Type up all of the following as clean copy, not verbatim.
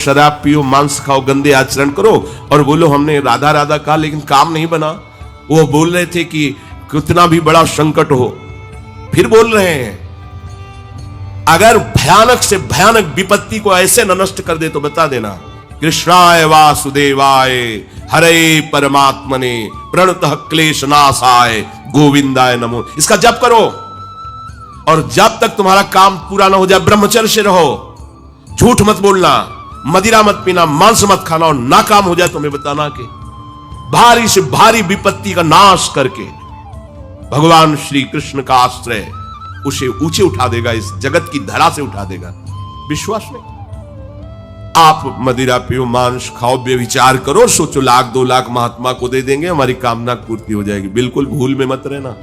शराब पियो, मांस खाओ, गंदे आचरण करो और बोलो हमने राधा राधा कहा लेकिन काम नहीं बना। वो बोल रहे थे कि कितना भी बड़ा संकट हो, फिर बोल रहे हैं अगर भयानक से भयानक विपत्ति को ऐसे न नष्ट कर दे तो बता देना कृष्णाय वासुदेवाय हरे परमात्मने प्रणतः क्लेश नाशाय गोविंदाय नमो। इसका जप करो और जब तक तुम्हारा काम पूरा ना हो जाए ब्रह्मचर्य से रहो, झूठ मत बोलना, मदिरा मत पीना, मांस मत खाना और नाकाम हो जाए तो मैं बताना कि भारी से भारी विपत्ति का नाश करके भगवान श्री कृष्ण का आश्रय उसे ऊंचे उठा देगा, इस जगत की धरा से उठा देगा। विश्वास में आप मदिरा पियो, मांस खाओ, व्यभिचार करो, सोचो लाख 2 लाख महात्मा को दे देंगे, हमारी कामना पूर्ति हो जाएगी। बिल्कुल भूल में मत रहना।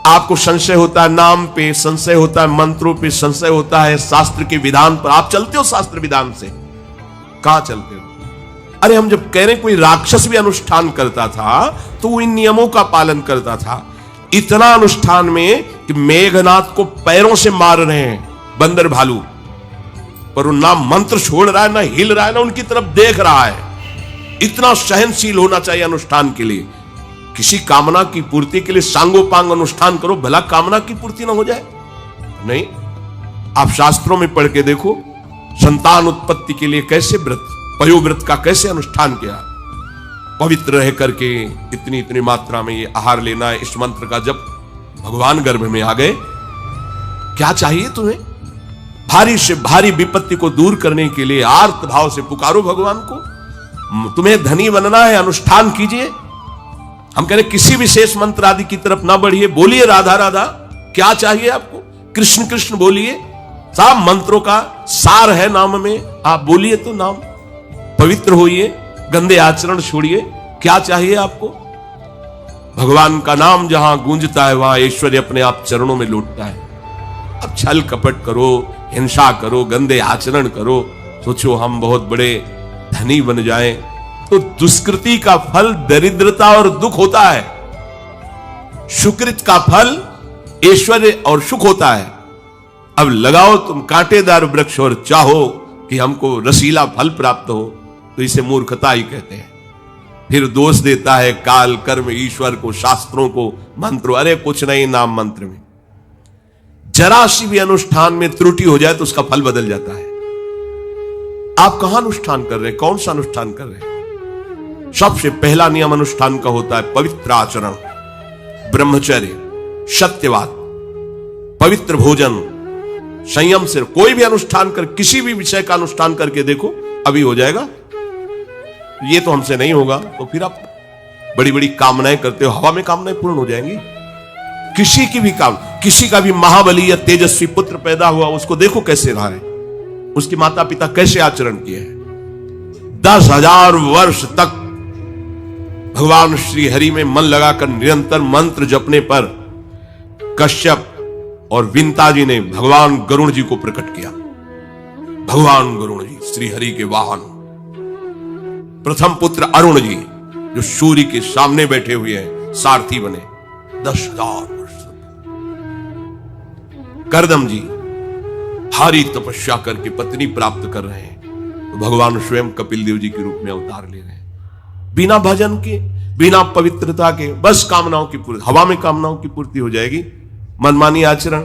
आपको संशय होता है नाम पे, संशय होता है मंत्रों पे, संशय होता है शास्त्र के विधान पर। आप चलते हो शास्त्र विधान से? कहां चलते हो? अरे हम जब कह रहे कोई राक्षस भी अनुष्ठान करता था तो वो इन नियमों का पालन करता था। इतना अनुष्ठान में कि मेघनाथ को पैरों से मार रहे हैं बंदर भालू, पर वो ना मंत्र छोड़ रहा है, ना हिल रहा है, ना उनकी तरफ देख रहा है। इतना सहनशील होना चाहिए अनुष्ठान के लिए। किसी कामना की पूर्ति के लिए सांगोपांग अनुष्ठान करो, भला कामना की पूर्ति ना हो जाए? नहीं। आप शास्त्रों में पढ़ के देखो संतान उत्पत्ति के लिए कैसे व्रत, पयोव्रत का कैसे अनुष्ठान किया, पवित्र रह करके इतनी इतनी मात्रा में ये आहार लेना है। इस मंत्र का जब भगवान गर्भ में आ गए, क्या चाहिए तुम्हें? भारी से भारी विपत्ति को दूर करने के लिए आर्त भाव से पुकारो भगवान को। तुम्हें धनी बनना है, अनुष्ठान कीजिए। हम कह रहे किसी विशेष मंत्र आदि की तरफ ना बढ़िए, बोलिए राधा राधा। क्या चाहिए आपको? कृष्ण कृष्ण बोलिए। सब मंत्रों का सार है नाम में, आप बोलिए तो नाम। पवित्र होइए, गंदे आचरण छोड़िए। क्या चाहिए आपको? भगवान का नाम जहां गूंजता है वहां ऐश्वर्य अपने आप चरणों में लौटता है। अब छल कपट करो, हिंसा करो, गंदे आचरण करो, सोचो हम बहुत बड़े धनी बन जाएं, तो दुष्कृति का फल दरिद्रता और दुख होता है, सुकृत का फल ऐश्वर्य और सुख होता है। अब लगाओ तुम कांटेदार वृक्ष और चाहो कि हमको रसीला फल प्राप्त हो, तो इसे मूर्खता ही कहते हैं। फिर दोष देता है काल, कर्म, ईश्वर को, शास्त्रों को, मंत्रों। अरे कुछ नहीं, नाम मंत्र में जरा सी भी अनुष्ठान में त्रुटि हो जाए तो उसका फल बदल जाता है। आप कहां अनुष्ठान कर रहे हैं? कौन सा अनुष्ठान कर रहे हैं? सबसे पहला नियम अनुष्ठान का होता है पवित्र आचरण, ब्रह्मचर्य, सत्यवाद, पवित्र भोजन, संयम से। कोई भी अनुष्ठान कर, किसी भी विषय का अनुष्ठान करके देखो, अभी हो जाएगा। ये तो हमसे नहीं होगा तो फिर आप बड़ी बड़ी कामनाएं करते हो, हवा में कामनाएं पूर्ण हो जाएंगी। किसी की भी काम, किसी का भी महाबली या तेजस्वी पुत्र पैदा हुआ, उसको देखो कैसे रहा है, उसके माता पिता कैसे आचरण किए हैं। 10,000 वर्ष तक भगवान श्री हरि में मन लगाकर निरंतर मंत्र जपने पर कश्यप और विंता जी ने भगवान गरुण जी को प्रकट किया। भगवान गरुण जी श्री हरि के वाहन, प्रथम पुत्र अरुण जी जो सूर्य के सामने बैठे हुए हैं, सारथी बने 10,000 वर्ष। करदम जी भारी तपस्या करके पत्नी प्राप्त कर रहे हैं, तो भगवान स्वयं कपिल देव जी के रूप में अवतार ले रहे हैं। बिना भजन के, बिना पवित्रता के, बस कामनाओं की पूर्ति, हवा में कामनाओं की पूर्ति हो जाएगी। मनमानी आचरण,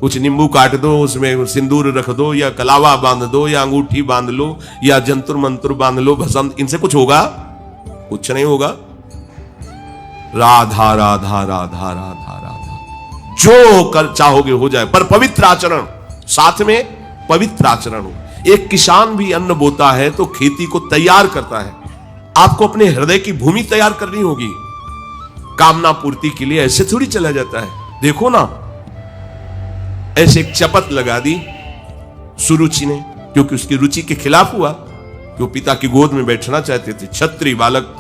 कुछ नींबू काट दो, उसमें सिंदूर रख दो, या कलावा बांध दो, या अंगूठी बांध लो, या जंतुर मंत्र बांध लो, भस्म, इनसे कुछ होगा? कुछ नहीं होगा। राधा राधा राधा राधा राधा, जो कर चाहोगे हो जाए, पर पवित्र आचरण, साथ में पवित्र आचरण हो। एक किसान भी अन्न बोता है तो खेती को तैयार करता है। आपको अपने हृदय की भूमि तैयार करनी होगी। कामना पूर्ति के लिए ऐसे थोड़ी चला जाता है। देखो ना, ऐसे एक चपत लगा दी सुरुचि ने, क्योंकि उसकी रुचि के खिलाफ हुआ, जो पिता की गोद में बैठना चाहते थे। क्षत्रिय बालक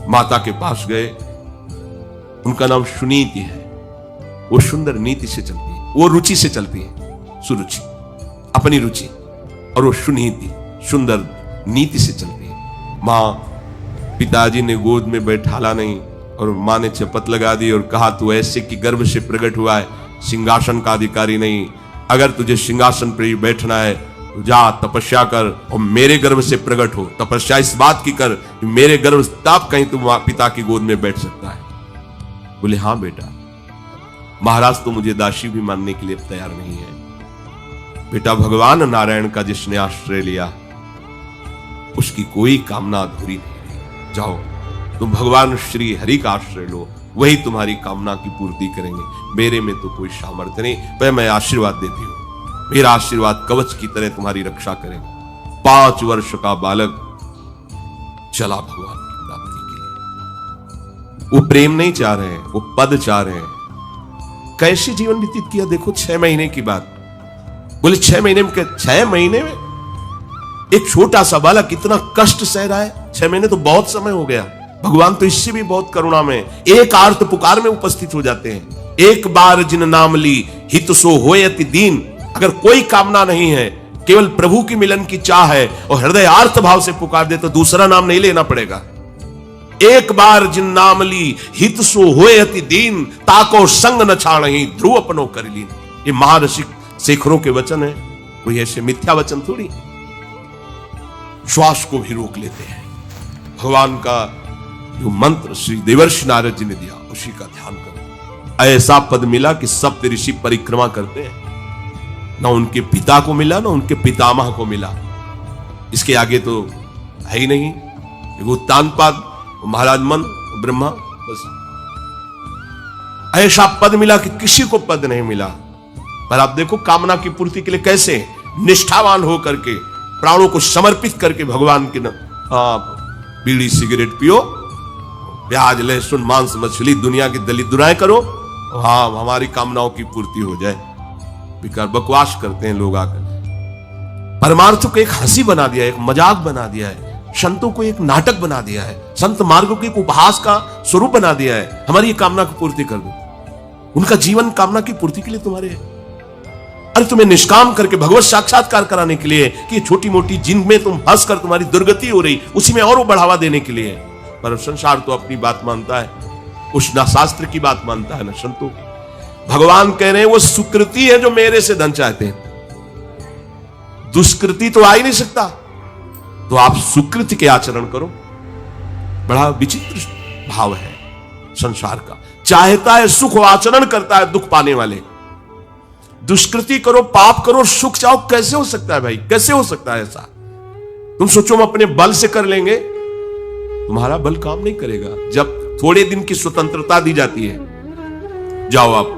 माता के पास गए, उनका नाम सुनीति है। वो सुंदर नीति से चलती है, वो रुचि से चलती है, सुरुचि अपनी रुचि, और वो सुनीति सुंदर नीति से चलती है। मां, पिताजी ने गोद में बैठाला नहीं और मां ने चपत लगा दी और कहा तू ऐसे कि गर्भ से प्रकट हुआ है, सिंहासन का अधिकारी नहीं। अगर तुझे सिंहासन पर ही बैठना है तो जा तपस्या कर और मेरे गर्भ से प्रकट हो। तपस्या इस बात की कर कि मेरे गर्भ तब कहीं तुम पिता की गोद में बैठ सकता है। बोले हाँ बेटा। महाराज तो मुझे दासी भी मानने के लिए तैयार नहीं है। बेटा भगवान नारायण का जिसने आश्रय लिया उसकी कोई कामना अधूरी नहीं रही। जाओ तुम भगवान श्री हरि का आश्रय लो, वही तुम्हारी कामना की पूर्ति करेंगे। मेरे में तो कोई सामर्थ्य नहीं, पर मैं आशीर्वाद देती हूं। मेरा आशीर्वाद कवच की तरह तुम्हारी रक्षा करेगा। 5 वर्ष का बालक चला भगवान की प्राप्ति के लिए। वो प्रेम नहीं चाह रहे हैं, वो पद चाह रहे हैं। कैसे जीवन व्यतीत किया देखो। 6 महीने की बात। बोले 6 महीने में 6 महीने में एक छोटा सा बालक इतना कष्ट सह रहा है। 6 महीने तो बहुत समय हो गया। भगवान तो इससे भी बहुत करुणा में एक आर्त पुकार में उपस्थित हो जाते हैं। एक बार जिन नाम ली हित सो होयति दीन। अगर कोई कामना नहीं है, केवल प्रभु की मिलन की चाह है और हृदय आर्त भाव से पुकार दे तो दूसरा नाम नहीं लेना पड़ेगा। एक बार जिन नाम ली हित सो होयति दीन, ताको संग न छाणहि ध्रुव अपनो कर लीन। ये महर्षि शेखरों के वचन है, कोई ऐसे मिथ्या वचन थोड़ी। श्वास को भी रोक लेते हैं। भगवान का जो मंत्र श्री देवर्षि नारद जी ने दिया उसी का ध्यान करो। ऐसा पद मिला कि सप्त ऋषि परिक्रमा करते हैं। ना उनके पिता को मिला, ना उनके पितामह को मिला। इसके आगे तो है ही नहीं। वो उत्तानपाद, महाराज मन, ब्रह्मा, बस ऐसा पद मिला कि किसी को पद नहीं मिला। पर आप देखो कामना की पूर्ति के लिए कैसे निष्ठावान होकर के प्राणों को समर्पित करके भगवान के बीड़ी सिगरेट पियो, प्याज लहसुन मांस मछली दुनिया की दलित दुराएं करो, हाँ हमारी कामनाओं की पूर्ति हो जाए। बेकार बकवास करते हैं लोग आकर। परमार्थ को एक हंसी बना दिया है, एक मजाक बना दिया है। संतों को एक नाटक बना दिया है। संत मार्ग को एक उपहास का स्वरूप बना दिया है। हमारी ये कामना की पूर्ति कर दो। उनका जीवन कामना की पूर्ति के लिए तुम्हारे है। अरे तुम्हें निष्काम करके भगवत साक्षात्कार कराने के लिए कि छोटी मोटी जिनमें तुम फंस कर तुम्हारी दुर्गति हो रही उसी में और वो बढ़ावा देने के लिए। पर संसार तो अपनी बात मानता है, उस ना शास्त्र की बात मानता है ना संतों की। भगवान कह रहे हैं वो सुकृति है जो मेरे से धन चाहते हैं, दुष्कृति तो आ ही नहीं सकता। तो आप सुकृति के आचरण करो। बड़ा विचित्र भाव है संसार का। चाहता है सुख, आचरण करता है दुख पाने वाले। दुष्कृति करो, पाप करो, सुख चाहो, कैसे हो सकता है भाई? कैसे हो सकता है ऐसा? तुम सोचो हम अपने बल से कर लेंगे, तुम्हारा बल काम नहीं करेगा। जब थोड़े दिन की स्वतंत्रता दी जाती है, जाओ आप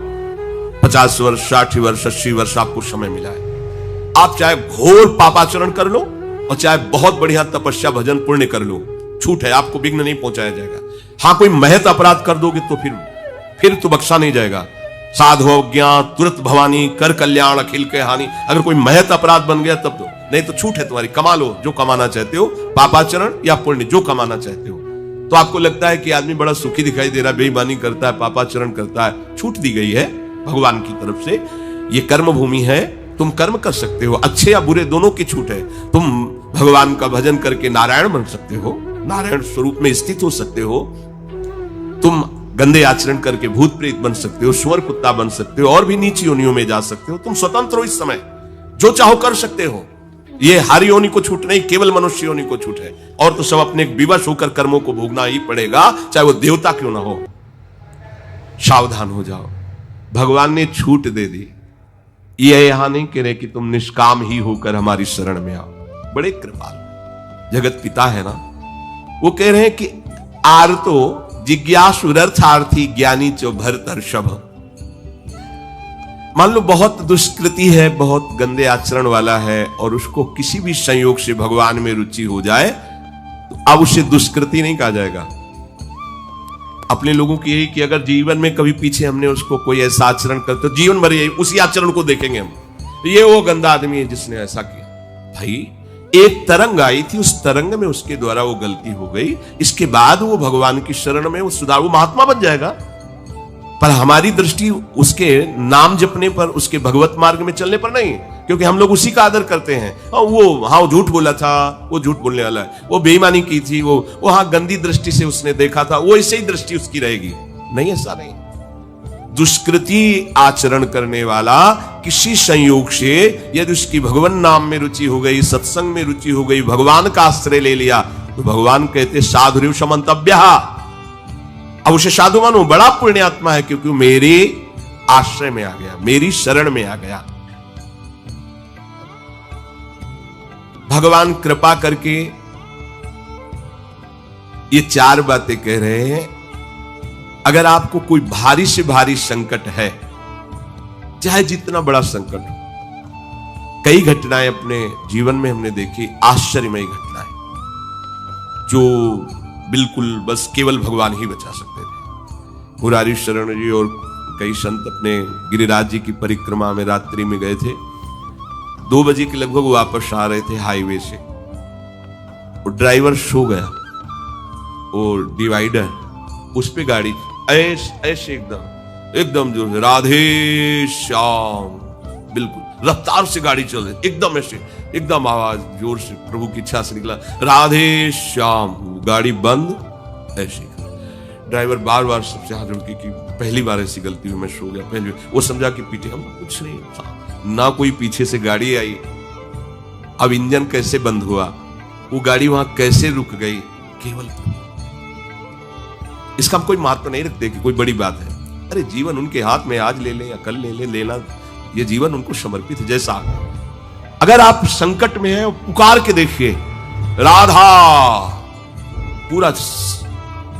50 वर्ष 60 वर्ष 80 वर्ष आपको समय मिला है, आप चाहे घोर पापाचरण कर लो और चाहे बहुत बढ़िया तपस्या भजन पुण्य कर लो, छूट है, आपको विघ्न नहीं पहुंचाया जाएगा। हाँ कोई महत अपराध कर दोगे तो फिर तो बख्शा नहीं जाएगा। साधु ज्ञान तुरंत भवानी कर कल्याण अखिल के हानि। अगर कोई महत अपराध बन गया तब तो, नहीं तो छूट है तुम्हारी, कमा लो जो कमाना चाहते हो, पापाचरण या पुण्य जो कमाना चाहते हो। तो आपको लगता है कि आदमी बड़ा सुखी दिखाई दे रहा है, बेईमानी करता है, पापाचरण करता है, छूट दी गई है भगवान की तरफ से। ये कर्म भूमि है, तुम कर्म कर सकते हो, अच्छे या बुरे दोनों की छूट है। तुम भगवान का भजन करके नारायण बन सकते हो, नारायण स्वरूप में स्थित हो सकते हो। तुम गंदे आचरण करके भूत प्रेत बन सकते हो, सुअर कुत्ता बन सकते हो, और भी नीची योनियों में जा सकते हो। तुम स्वतंत्र हो, इस समय जो चाहो कर सकते हो। ये हर योनि को छूट नहीं, केवल मनुष्य योनि को छूट है। और तो सब अपने विवश होकर कर्मों को भोगना ही पड़ेगा, चाहे वो देवता क्यों ना हो। सावधान हो जाओ, भगवान ने छूट दे दी। ये यहां नहीं कह रहे कि तुम निष्काम ही होकर हमारी शरण में आओ। बड़े कृपाल जगत पिता है ना, वो कह रहे हैं कि आर्तो जिज्ञासु रर्थार्थी ज्ञानी चो भरतर्षभ। मान लो बहुत दुष्कृति है, बहुत गंदे आचरण वाला है, और उसको किसी भी संयोग से भगवान में रुचि हो जाए तो अब उसे दुष्कृति नहीं कहा जाएगा। अपने लोगों की यही कि अगर जीवन में कभी पीछे हमने उसको कोई ऐसा आचरण कर तो जीवन भर यही उसी आचरण को देखेंगे हम, ये वो गंदा आदमी है जिसने ऐसा किया। भाई एक तरंग आई थी, उस तरंग में उसके द्वारा वो गलती हो गई, इसके बाद वो भगवान की शरण में वो सुधार, वो महात्मा बन जाएगा। पर हमारी दृष्टि उसके नाम जपने पर, उसके भगवत मार्ग में चलने पर नहीं, क्योंकि हम लोग उसी का आदर करते हैं। वो झूठ बोला था, वो झूठ बोलने वाला है, वो बेईमानी की थी, वो हाँ गंदी दृष्टि से उसने देखा था, वो ऐसे ही दृष्टि उसकी रहेगी। नहीं, ऐसा नहीं। दुष्कृति आचरण करने वाला किसी संयोग से यदि उसकी भगवान नाम में रुचि हो गई, सत्संग में रुचि हो गई, भगवान का आश्रय ले लिया, तो भगवान कहते साधुरिव समंतव्य। अब उसे साधु मानो, बड़ा पुण्यात्मा है, क्योंकि मेरे आश्रय में आ गया, मेरी शरण में आ गया। भगवान कृपा करके ये चार बातें कह रहे हैं। अगर आपको कोई भारी से भारी संकट है, चाहे जितना बड़ा संकट हो, कई घटनाएं अपने जीवन में हमने देखी, आश्चर्यमयी घटनाएं, जो बिल्कुल बस केवल भगवान ही बचा सकते थे। मुरारी शरण जी और कई संत अपने गिरिराज जी की परिक्रमा में रात्रि में गए थे। 2 बजे के लगभग वापस आ रहे थे हाईवे से, और ड्राइवर सो गया, और डिवाइडर उस पे गाड़ी ऐसे एकदम जो है राधे श्याम, बिल्कुल रफ्तार से गाड़ी चल रही, एकदम ऐसे, एकदम आवाज जोर से प्रभु की इच्छा से निकला, राधे श्याम, गाड़ी बंद। ऐसे ड्राइवर बार बार सबसे हाथ जोड़ के कि पहली बार ऐसी गलती हुई, मैं सो गया, पहली वो समझा कि पीछे हम कुछ नहीं, ना कोई पीछे से गाड़ी आई। अब इंजन कैसे बंद हुआ, वो गाड़ी वहां कैसे रुक गई, केवल इसका हम कोई महत्व नहीं रखते कि कोई बड़ी बात है। अरे जीवन उनके हाथ में, आज ले ले या कल ले ले, लेना ये जीवन उनको समर्पित है। जैसा अगर आप संकट में हैं, पुकार के देखिए राधा, पूरा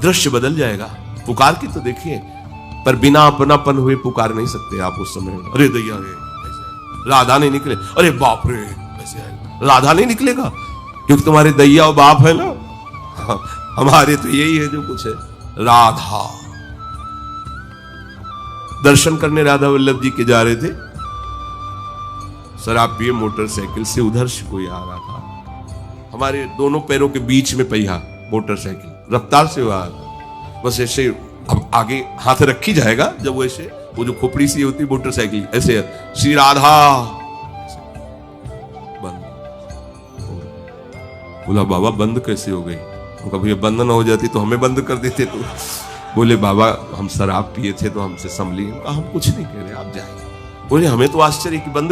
दृश्य बदल जाएगा। पुकार के तो देखिए, पर बिना अपनापन हुए पुकार नहीं सकते आप उस समय। अरे दैया रे, राधा नहीं निकले, अरे बाप रे, ऐसे आएगा, राधा नहीं निकलेगा क्योंकि तुम्हारे दैया और बाप है ना। हमारे तो यही है जो कुछ है, राधा। दर्शन करने राधा वल्लभ जी के जा रहे थे, शराब पिए मोटरसाइकिल से, उधर से कोई आ रहा था, हमारे दोनों पैरों के बीच में पहिया मोटरसाइकिल, रफ्तार से हुआ, बस ऐसे। अब आगे हाथ रखी जाएगा जब वो ऐसे, वो जो खोपड़ी सी होती है मोटरसाइकिल, ऐसे श्री राधा, बंद। बोला बाबा बंद कैसे हो गई? कभी बंद ना हो जाती तो हमें बंद कर देते। तो बोले बाबा हम शराब पिए थे तो हमसे संभली। हम कुछ नहीं कह रहे, आप जाइए। बोले हमें तो आश्चर्य कि बंद